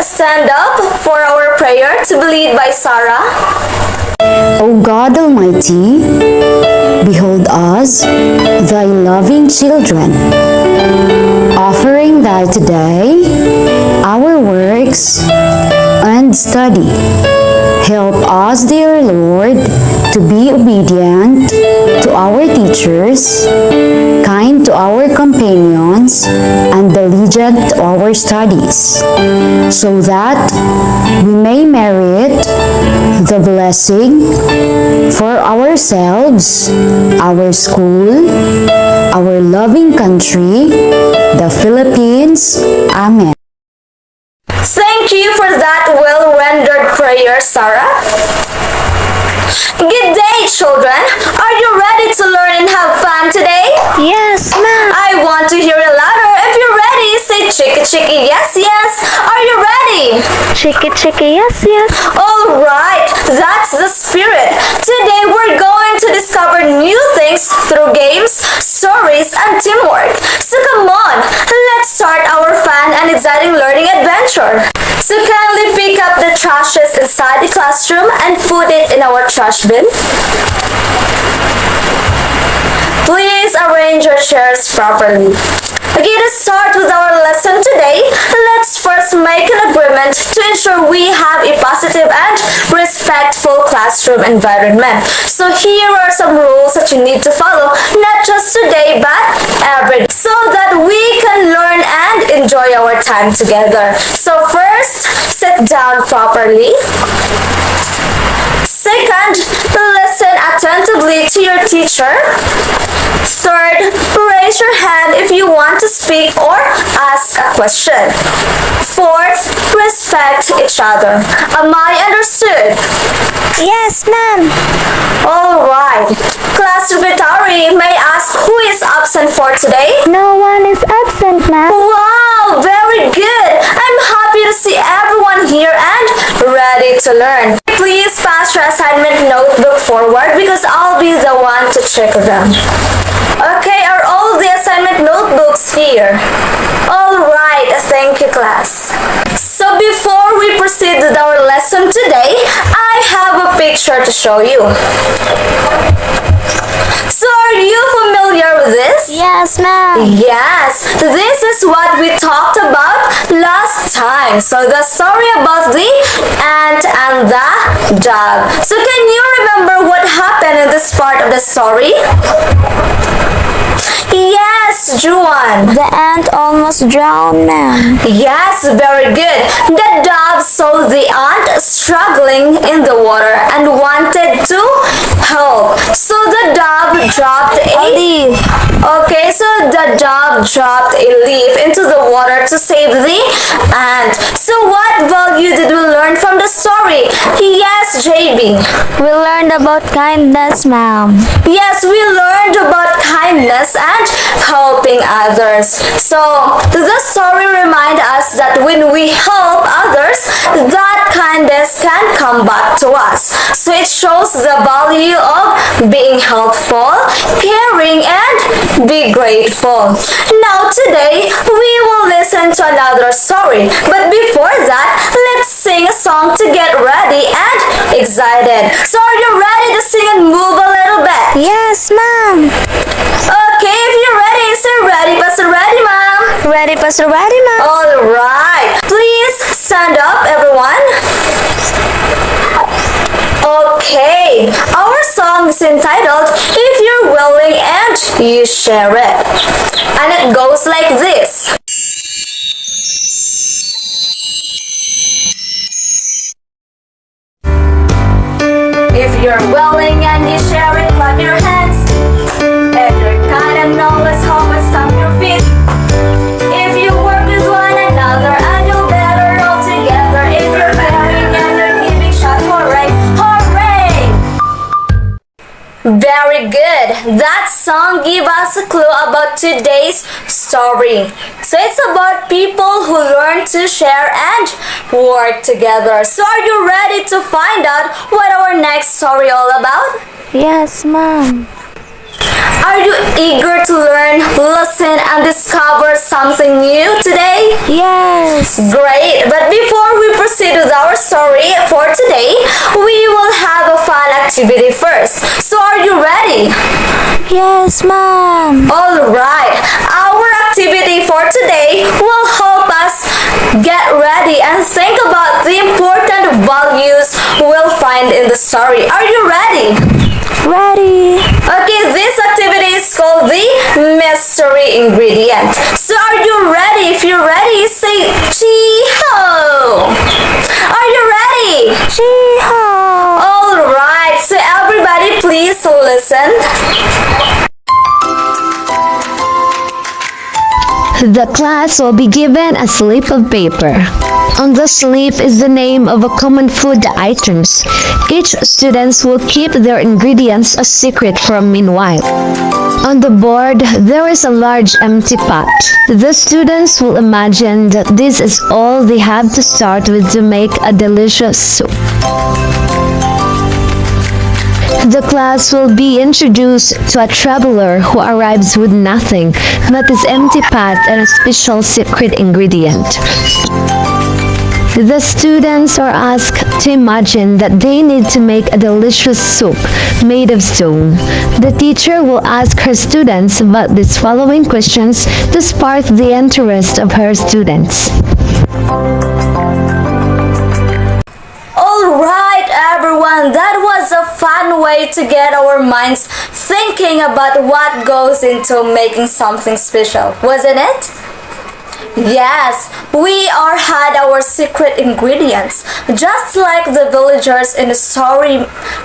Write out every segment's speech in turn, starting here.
Stand up for our prayer to be led by Sarah. O God Almighty, behold us, thy loving children, offering thy today our works and study. Help us, dear Lord, to be obedient to our teachers, kind to our companions, and diligent to our studies, so that we may merit the blessing for ourselves, our school, our loving country, the Philippines. Amen. Thank you for that well-rendered prayer, Sarah. Good day, children. Are you ready to learn and have fun today? Yes, ma'am. I want to hear it louder. If you're ready, say chicka chicka yes yes. Are you ready? Chicka chicka yes yes. Alright, that's the spirit. Today we're going to discover new things through games, stories, and teamwork. So come on, let's start our fun and exciting learning adventure. So kindly pick up the trashes inside the classroom and put it in our trash bin. Please arrange your chairs properly. Okay, to start with our lesson today, let's first make an agreement to ensure we have a positive and respectful classroom environment. So here are some rules that you need to follow, not just today but every day, so that we can learn and enjoy our time together. So first, sit down properly. Second, listen attentively to your teacher. Third, raise your hand if you want to speak or ask a question. Fourth, respect each other. Am I understood? Yes, ma'am. Alright. Class secretary may ask who is absent for today? No one is absent, ma'am. Wow, very good. I'm happy to see everyone here and ready to learn. Please pass your assignment notebook forward because I'll be the one to check them. Okay, are all the assignment notebooks here? Alright, thank you, class. So before we proceed with our lesson today, I have a picture to show you. So are you familiar with this? Yes, ma'am. Yes, this is what we talked about last time. So the story about the ant and the dog. So can you remember what happened in this part of the story? Yes, Juan. The ant almost drowned, ma'am. Yes, very good. The dove saw the ant struggling in the water and wanted to help. So the dove dropped a leaf. Okay, so the dove dropped a leaf into the water to save the ant. So what value did we learn from the story? Yes, JB. We learned about kindness, ma'am. Yes, we learned about kindness and helping others. So the story reminds us that when we help others, that kindness can come back to us. So it shows the value of being helpful, caring, and be grateful. Now today, we will listen to another story. But before that, let's sing a song to get ready and excited. So are you ready to sing and move a little bit? Yes, ma'am. Okay, if you're ready, say ready, Pastor Ready, ma'am. Ready, Pastor, ready, ma'am. Alright, please stand up, everyone. Okay, our song is entitled If You're Willing and You Share It. And it goes like this. If you're willing and you share it, clap your hands. If you're kind of know, let's hope and stomp your feet. If you work with one another and you'll better all together. If you're caring and you're giving shout hooray, hooray! Very good. That song gave us a clue about today's story. So it's about people who learn to share and work together. So are you ready to find out what our next story all about? Yes, Mom. Are you eager to learn, listen, and discover something new today? Yes. Great! But before we proceed with our story for today, we will have a fun activity first. So are you ready? Yes, Mom. Alright, our activity for today will help us get ready and think about the important values we'll find in the story. Are you ready? Ready. Okay, this activity is called the mystery ingredient. So are you ready? If you're ready, say Chee-ho! Are you ready? Chee-ho. Alright, so everybody please listen. The class will be given a slip of paper. On the slip is the name of a common food items. Each student will keep their ingredients a secret for a meanwhile. On the board, there is a large empty pot. The students will imagine that this is all they have to start with to make a delicious soup. The class will be introduced to a traveler who arrives with nothing but his empty pot and a special secret ingredient. The students are asked to imagine that they need to make a delicious soup made of stone. The teacher will ask her students about these following questions to spark the interest of her students. Alright everyone, that was a fun way to get our minds thinking about what goes into making something special, wasn't it? Yes, we had our secret ingredients. Just like the villagers in the story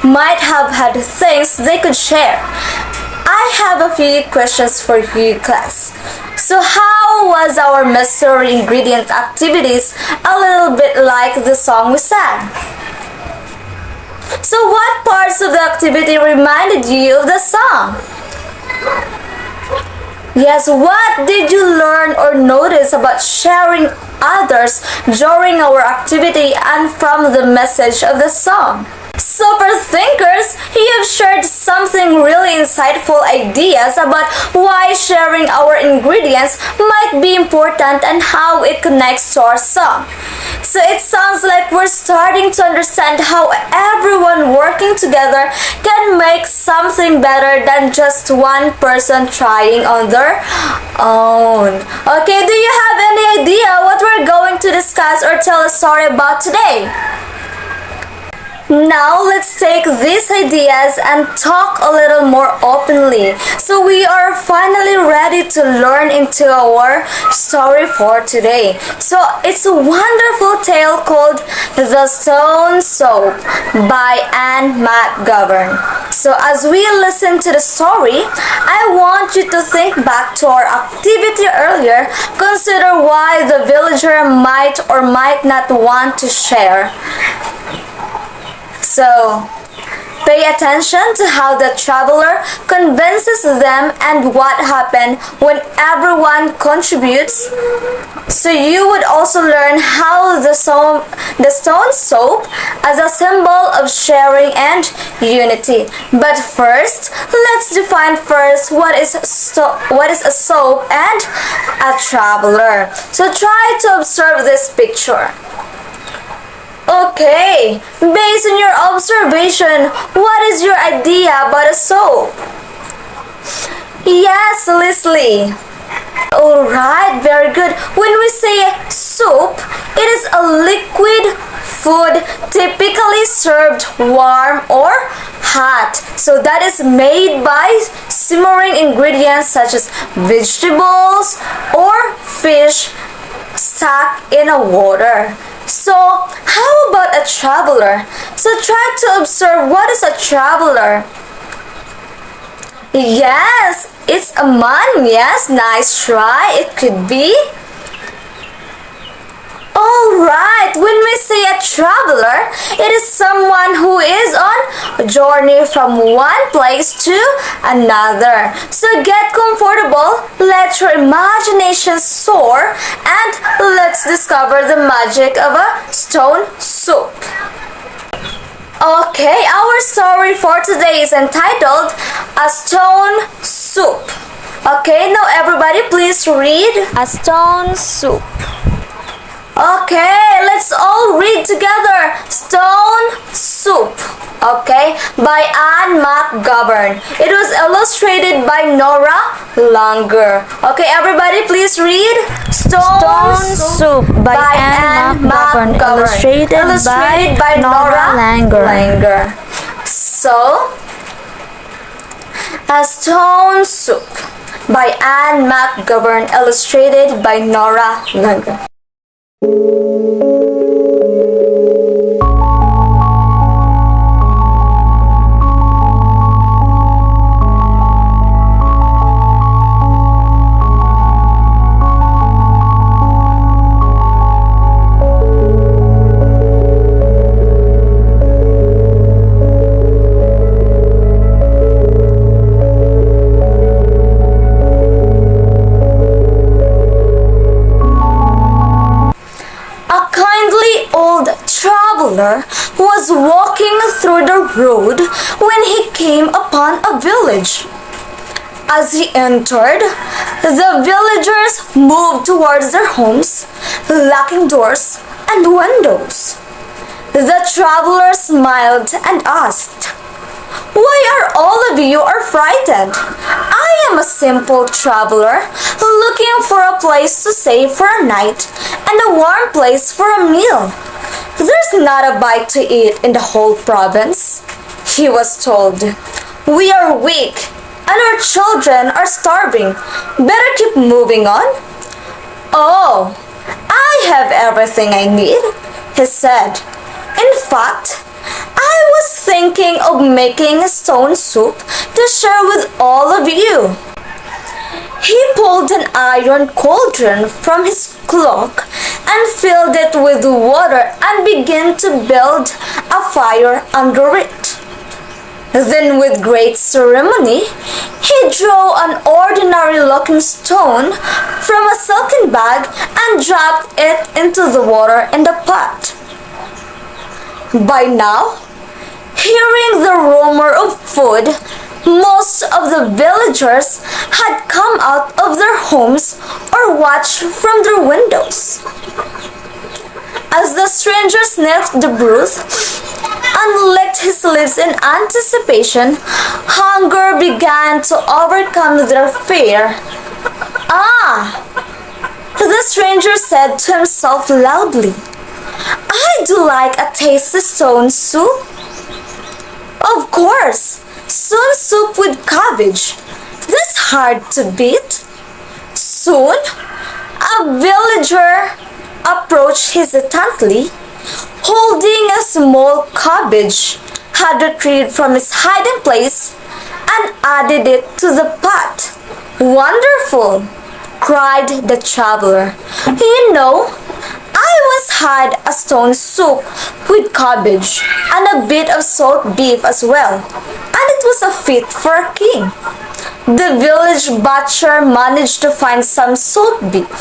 might have had things they could share. I have a few questions for you class. So how was our mystery ingredient activities a little bit like the song we sang? So what parts of the activity reminded you of the song? Yes, what did you learn or notice about sharing others during our activity and from the message of the song? Super thinkers, you have shared something really insightful ideas about why sharing our ingredients might be important and how it connects to our song. So it sounds like we're starting to understand how everyone working together can make something better than just one person trying on their own. Okay, do you have any idea what we're going to discuss or tell a story about today? Now let's take these ideas and talk a little more openly. So we are finally ready to learn into our story for today. So it's a wonderful tale called The Stone Soap by Anne McGovern. So as we listen to the story, I want you to think back to our activity earlier. Consider why the villager might or might not want to share. So, pay attention to how the traveler convinces them and what happens when everyone contributes. So you would also learn how the stone soap as a symbol of sharing and unity. But first, let's define first what is a soap and a traveler. So try to observe this picture. Okay, based on your observation, what is your idea about a soap? Yes, Leslie. Alright, very good. When we say soup, it is a liquid food typically served warm or hot. So that is made by simmering ingredients such as vegetables or fish stuck in a water. So, how about a traveler? So, try to observe what is a traveler. Yes, it's a man. Yes, nice try. It could be. Alright, when we say a traveler, it is someone who is on a journey from one place to another. So get comfortable, let your imagination soar, and let's discover the magic of a stone soup. Okay, our story for today is entitled A Stone Soup. Okay, now everybody please read A stone soup. Okay, let's all read together. Stone Soup. Okay, by Anne McGovern. It was illustrated by Nora Langer. Okay, everybody please read. Stone Soup by Anne McGovern. Illustrated by Nora Langer. So, A Stone Soup by Anne McGovern. Illustrated by Nora Langer. Was walking through the road when he came upon a village. As he entered, the villagers moved towards their homes, locking doors and windows. The traveler smiled and asked, "Why are all of you frightened? I am a simple traveler looking for a place to stay for a night and a warm place for a meal. There's not a bite to eat in the whole province," he was told. "We are weak and our children are starving. Better keep moving on." "Oh, I have everything I need," he said. "In fact, I was thinking of making a stone soup to share with all of you." He pulled an iron cauldron from his cloak and filled it with water and began to build a fire under it. Then with great ceremony, he drew an ordinary-looking stone from a silken bag and dropped it into the water in the pot. By now, hearing the rumor of food, most of the villagers had come out of their homes or watched from their windows. As the stranger sniffed the broth and licked his lips in anticipation, hunger began to overcome their fear. "Ah!" the stranger said to himself loudly. "I do like a tasty stone soup." Of course, stone soup with cabbage. That's hard to beat. Soon, a villager approached hesitantly, holding a small cabbage had retrieved from its hiding place and added it to the pot. "Wonderful!" cried the traveler. "You know, I once had a stone soup with cabbage and a bit of salt beef as well, and it was a fit for a king." The village butcher managed to find some salt beef,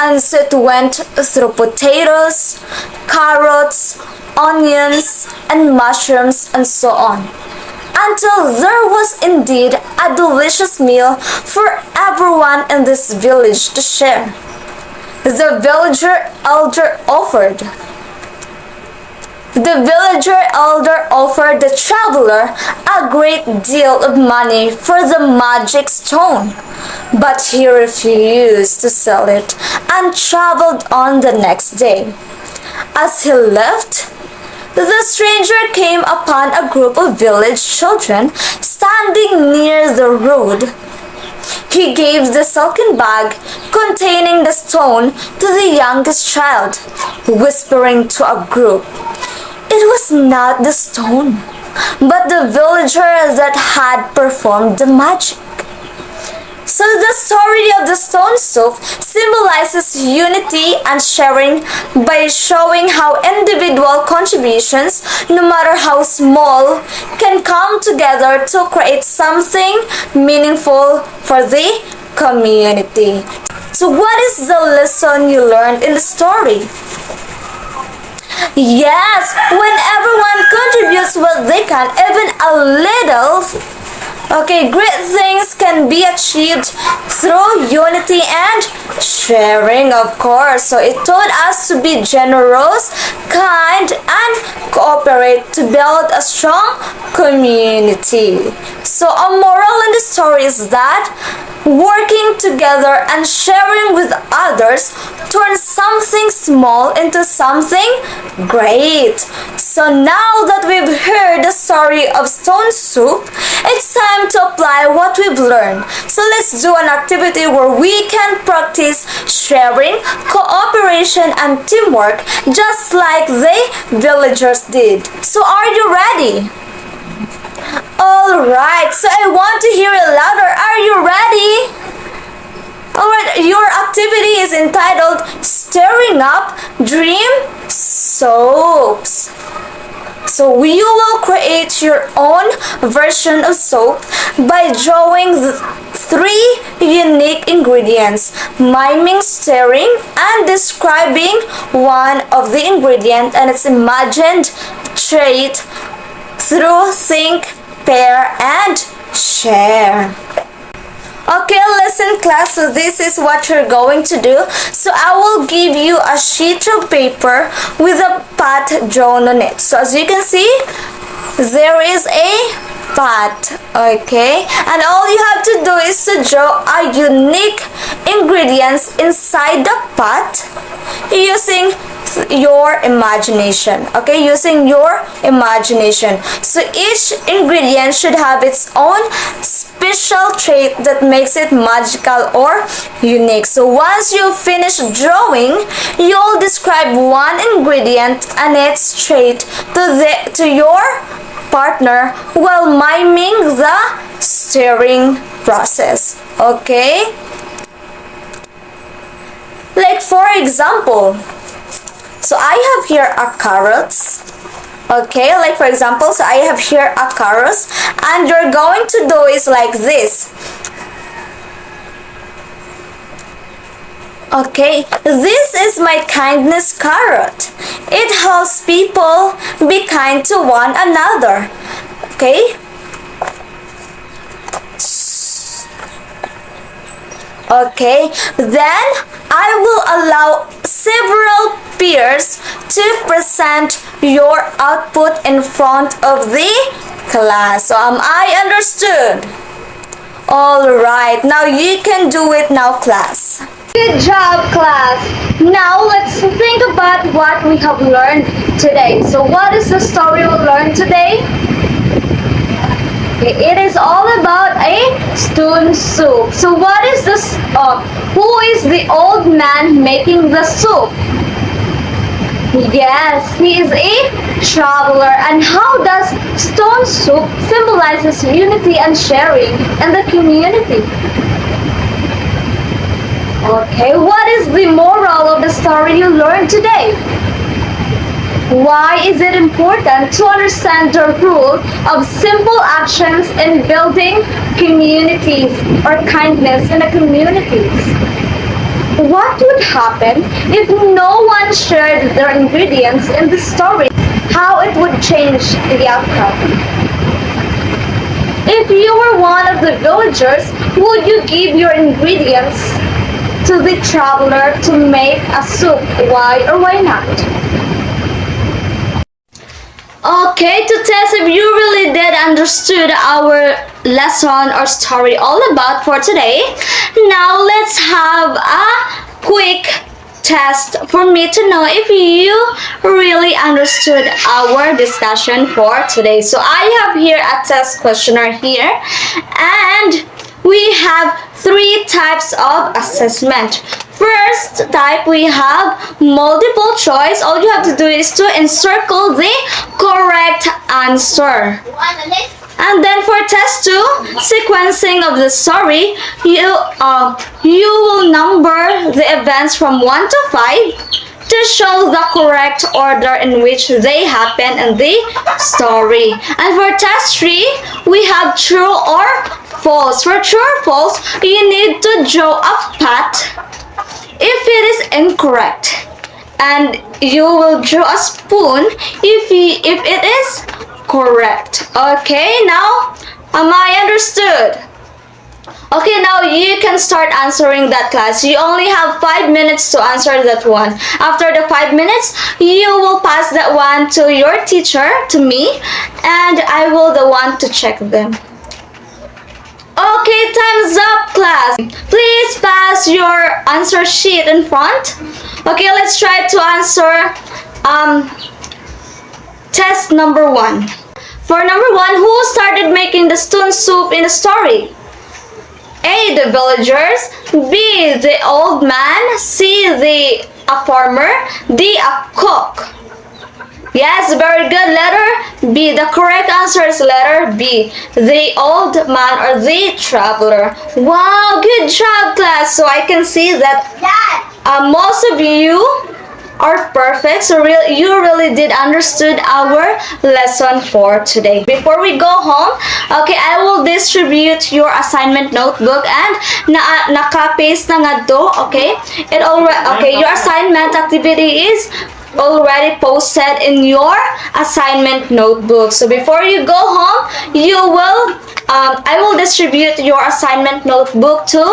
and so it went through potatoes, carrots, onions, and mushrooms, and so on, until there was indeed a delicious meal for everyone in this village to share. The villager elder offered the traveler a great deal of money for the magic stone, but he refused to sell it and traveled on the next day. As he left, the stranger came upon a group of village children standing near the road. he gave the silken bag containing the stone to the youngest child, whispering to a group, "It was not the stone, but the villager that had performed the magic." So the story of the stone soup symbolizes unity and sharing by showing how individual contributions, no matter how small, can come together to create something meaningful for the community. So what is the lesson you learned in the story? Yes, when everyone contributes what they can, even a little, okay, great things can be achieved through unity and sharing, of course. So it taught us to be generous, kind, and cooperate to build a strong community. So a moral in the story is that working together and sharing with others turns something small into something great. So now that we've heard the story of stone soup, it's time to apply what we've learned. So let's do an activity where we can practice sharing, cooperation, and teamwork just like the villagers did. So are you ready? Alright, so I want to hear it louder. Are you ready? Alright, your activity is entitled Stirring Up Dream Soaps. So you will create your own version of soap by drawing the 3 unique ingredients, miming, stirring, and describing one of the ingredients and its imagined trait through think, pair, and share. Okay, listen class, so this is what you're going to do. So I will give you a sheet of paper with a pot drawn on it. So as you can see, there is a pot, okay? And all you have to do is to draw a unique ingredients inside the pot using your imagination, okay, using your imagination. So each ingredient should have its own special trait that makes it magical or unique. So once you finish drawing, you'll describe one ingredient and its trait to your partner while miming the stirring process, okay? Like for example, so I have here a carrots. Okay, like for example, so I have here a carrots, and you're going to do is like this. Okay, this is my kindness carrot. It helps people be kind to one another. Okay. Okay, then I will allow several peers to present your output in front of the class. So am I understood? Alright, now you can do it now, class. Good job, class. Now let's think about what we have learned today. So what is the story we learned today? Okay, it is all about a stone soup. So what is this? Who is the old man making the soup? Yes, he is a traveler. And how does stone soup symbolizes unity and sharing in the community? Okay, what is the moral of the story you learned today? Why is it important to understand the rule of simple actions in building communities or kindness in the communities? What would happen if no one shared their ingredients in the story? How it would change the outcome? If you were one of the villagers, would you give your ingredients to the traveler to make a soup? Why or why not? Okay, to test if you really did understood our lesson or story all about for today, now let's have a quick test for me to know if you really understood our discussion for today. So I have here a test questionnaire here, and we have three types of assessment. First type, we have multiple choice. All you have to do is to encircle the correct answer. And then for test 2, sequencing of the story, you will number the events from 1 to 5 to show the correct order in which they happen in the story. And for test 3, we have true or false. For true or false, you need to draw a path if it is incorrect, and you will draw a spoon if it is correct. Okay, now am I understood? Okay, now you can start answering that, class. You only have 5 minutes to answer that one. After the 5 minutes, you will pass that one to your teacher, to me, and I will the one to check them. Okay, time's up, class. Please pass your answer sheet in front. Okay, let's try to answer test number 1. For number 1, who started making the stone soup in the story? A, the villagers. B, the old man. C, a farmer. D, a cook. Yes, very good. Letter B. The correct answer is letter B. The old man or the traveler. Wow, good job, class. So I can see that most of you are perfect. So you really did understood our lesson for today. Before we go home, okay, I will distribute your assignment notebook and naka-paste na nga do, okay? Your assignment activity is already posted in your assignment notebook. So before you go home, I will distribute your assignment notebook to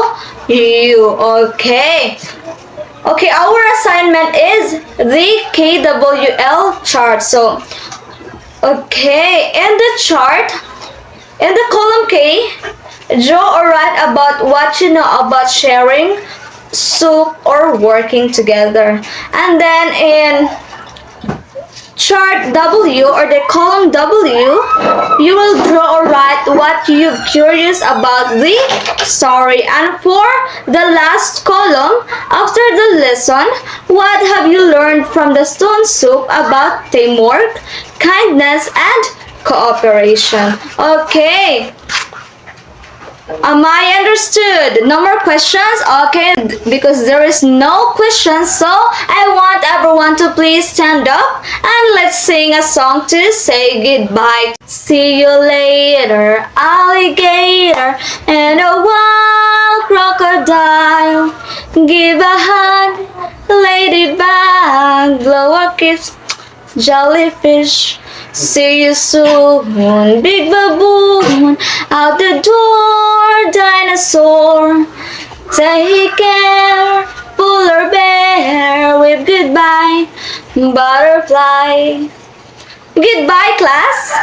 you. Okay. Okay, our assignment is the KWL chart. So, okay, in the chart, in the column K, draw or write about what you know about sharing, soup, or working together. And then in chart W or the column W, you will draw or write what you're curious about the story. And for the last column, after the lesson, what have you learned from the stone soup about teamwork, kindness, and cooperation? Okay. Am I understood? No more questions? Okay, because there is no questions, so I want everyone to please stand up and let's sing a song to say goodbye. See you later, alligator and a wild crocodile. Give a hug, ladybug, blow a kiss, jellyfish. See you soon, big baboon, out the door, dinosaur. Take care, polar bear, wave goodbye, butterfly. Goodbye, class.